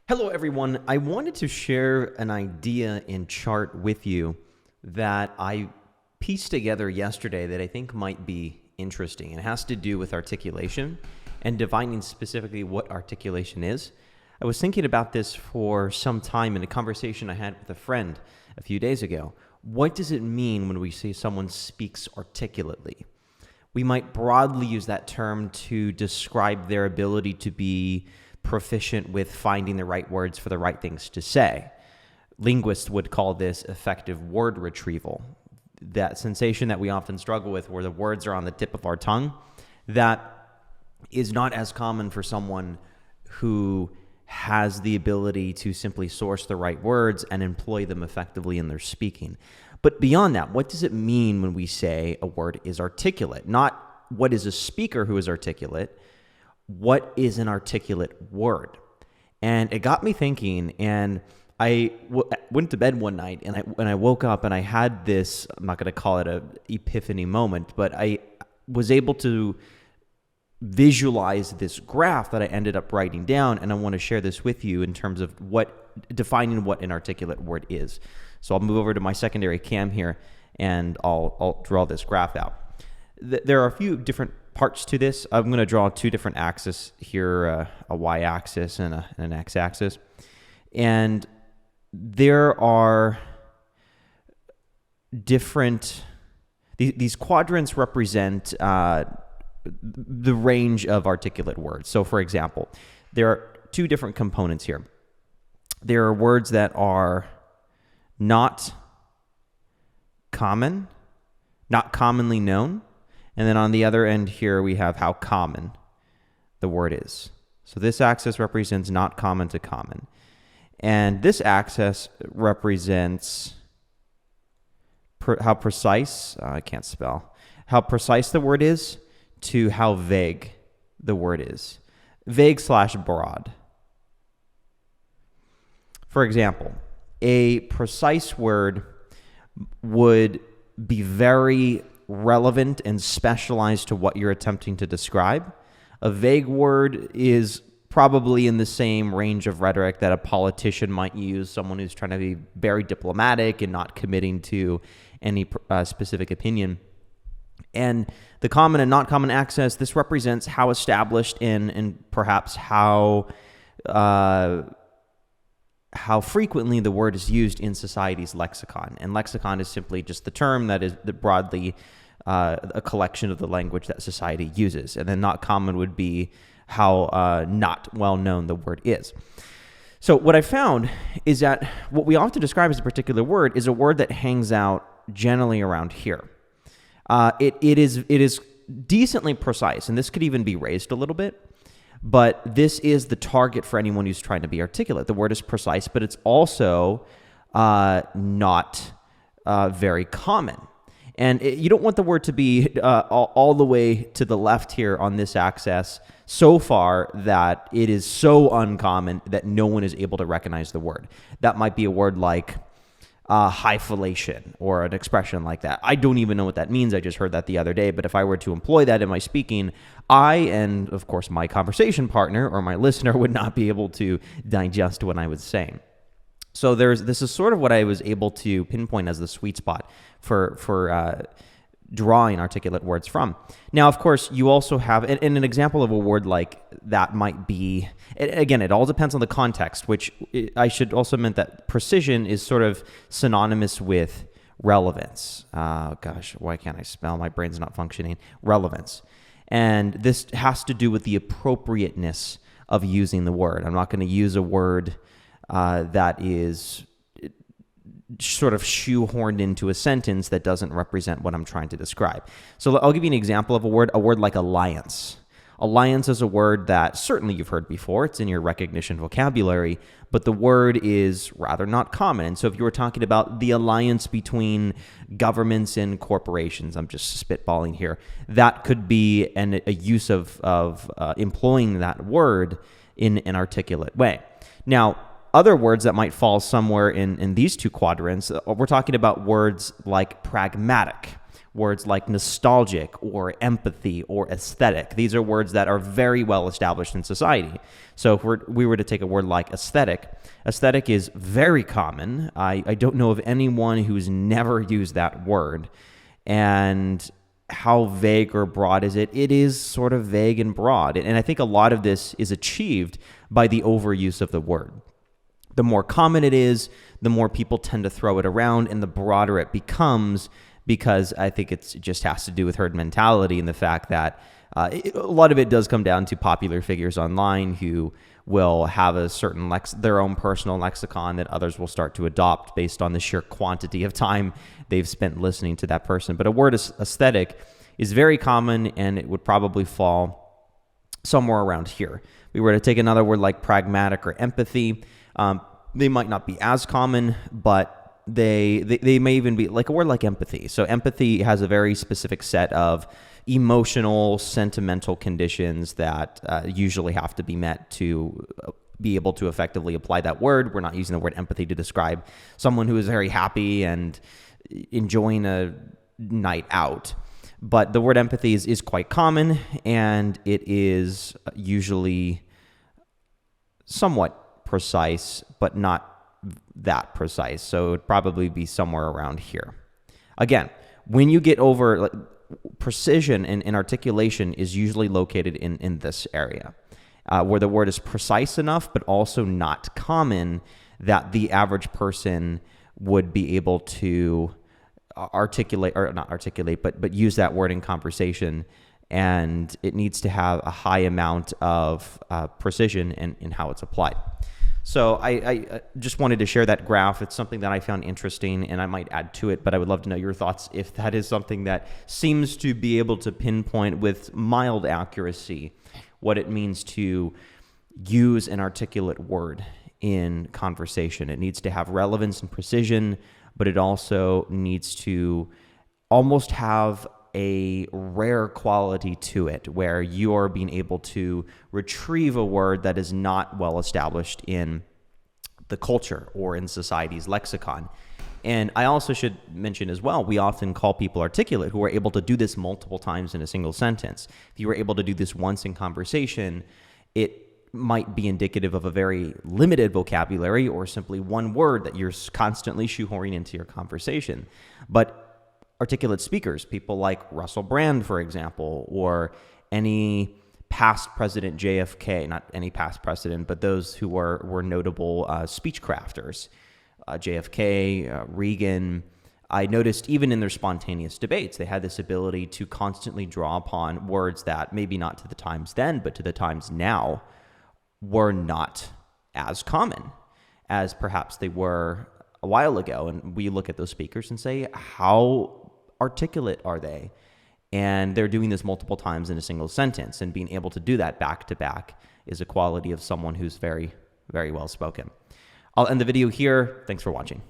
Hello, everyone. I wanted to share an idea in chart with you that I pieced together yesterday that I think might be interesting. It has to do with articulation and defining specifically what articulation is. I was thinking about this for some time in a conversation I had with a friend a few days ago. What does it mean when we say someone speaks articulately? We might broadly use that term to describe their ability to be proficient with finding the right words for the right things to say. Linguists would call this effective word retrieval. That sensation that we often struggle with where the words are on the tip of our tongue, that is not as common for someone who has the ability to simply source the right words and employ them effectively in their speaking. But beyond that, what does it mean when we say a word is articulate? Not what is a speaker who is articulate, what is an articulate word? And it got me thinking, and I went to bed one night, and when I woke up and I had this, I'm not going to call it an epiphany moment, but I was able to visualize this graph that I ended up writing down, and I want to share this with you in terms of defining what an articulate word is. So I'll move over to my secondary cam here, and I'll draw this graph out. There are a few different parts to this. I'm going to draw two different axes here, a y-axis and an x-axis. And there are different, these quadrants represent the range of articulate words. So for example, there are two different components here. There are words that are not common, not commonly known. And then on the other end here, we have how common the word is. So this axis represents not common to common. And this axis represents how precise, I can't spell, how precise the word is to how vague the word is. Vague/broad. For example, a precise word would be very relevant and specialized to what you're attempting to describe. A vague word is probably in the same range of rhetoric that a politician might use, someone who's trying to be very diplomatic and not committing to any specific opinion. And the common and not common axis, this represents how established and perhaps how frequently the word is used in society's lexicon. And lexicon is simply just the term that is broadly a collection of the language that society uses. And then not common would be how not well known the word is. So what I found is that what we often describe as a particular word is a word that hangs out generally around here. It is decently precise, and this could even be raised a little bit. But this is the target for anyone who's trying to be articulate. The word is precise, but it's also not very common. And you don't want the word to be all the way to the left here on this axis so far that it is so uncommon that no one is able to recognize the word. That might be a word like hyphenation or an expression like that. I don't even know what that means. I just heard that the other day. But if I were to employ that in my speaking, I and, of course, my conversation partner or my listener would not be able to digest what I was saying. So this is sort of what I was able to pinpoint as the sweet spot for drawing articulate words from. Now, of course, you also have, and an example of a word like that might be, again, it all depends on the context, which I should also meant that precision is sort of synonymous with relevance. Gosh, why can't I spell? My brain's not functioning. Relevance. And this has to do with the appropriateness of using the word. I'm not going to use a word that is sort of shoehorned into a sentence that doesn't represent what I'm trying to describe. So I'll give you an example of a word like alliance. Alliance is a word that certainly you've heard before. It's in your recognition vocabulary, but the word is rather not common. And so if you were talking about the alliance between governments and corporations, I'm just spitballing here, that could be a use of employing that word in an articulate way. Now, other words that might fall somewhere in these two quadrants, we're talking about words like pragmatic Words like nostalgic or empathy or aesthetic. These are words that are very well established in society. So if we were to take a word like aesthetic, aesthetic is very common. I don't know of anyone who's never used that word. And how vague or broad is it? It is sort of vague and broad. And I think a lot of this is achieved by the overuse of the word. The more common it is, the more people tend to throw it around, and the broader it becomes, because I think it just has to do with herd mentality and the fact that a lot of it does come down to popular figures online who will have a certain their own personal lexicon that others will start to adopt based on the sheer quantity of time they've spent listening to that person. But a word aesthetic is very common, and it would probably fall somewhere around here. If we were to take another word like pragmatic or empathy, they might not be as common, but they may even be like a word like empathy. So empathy has a very specific set of emotional, sentimental conditions that usually have to be met to be able to effectively apply that word. We're not using the word empathy to describe someone who is very happy and enjoying a night out. But the word empathy is quite common, and it is usually somewhat precise, but not that precise. So it would probably be somewhere around here. Again, when you get over precision and articulation is usually located in this area, where the word is precise enough, but also not common that the average person would be able to articulate, or not articulate, but use that word in conversation. And it needs to have a high amount of precision in how it's applied. So I just wanted to share that graph. It's something that I found interesting, and I might add to it, but I would love to know your thoughts if that is something that seems to be able to pinpoint with mild accuracy what it means to use an articulate word in conversation. It needs to have relevance and precision, but it also needs to almost have a rare quality to it, where you're being able to retrieve a word that is not well established in the culture or in society's lexicon. And I also should mention as well, we often call people articulate who are able to do this multiple times in a single sentence. If you were able to do this once in conversation, it might be indicative of a very limited vocabulary or simply one word that you're constantly shoehorning into your conversation. But articulate speakers, people like Russell Brand, for example, or any past President JFK, not any past president, but those who were notable speech crafters, JFK, Reagan. I noticed even in their spontaneous debates, they had this ability to constantly draw upon words that maybe not to the times then, but to the times now were not as common as perhaps they were a while ago. And we look at those speakers and say, how articulate are they? And they're doing this multiple times in a single sentence, and being able to do that back to back is a quality of someone who's very, very well spoken. I'll end the video here. Thanks for watching.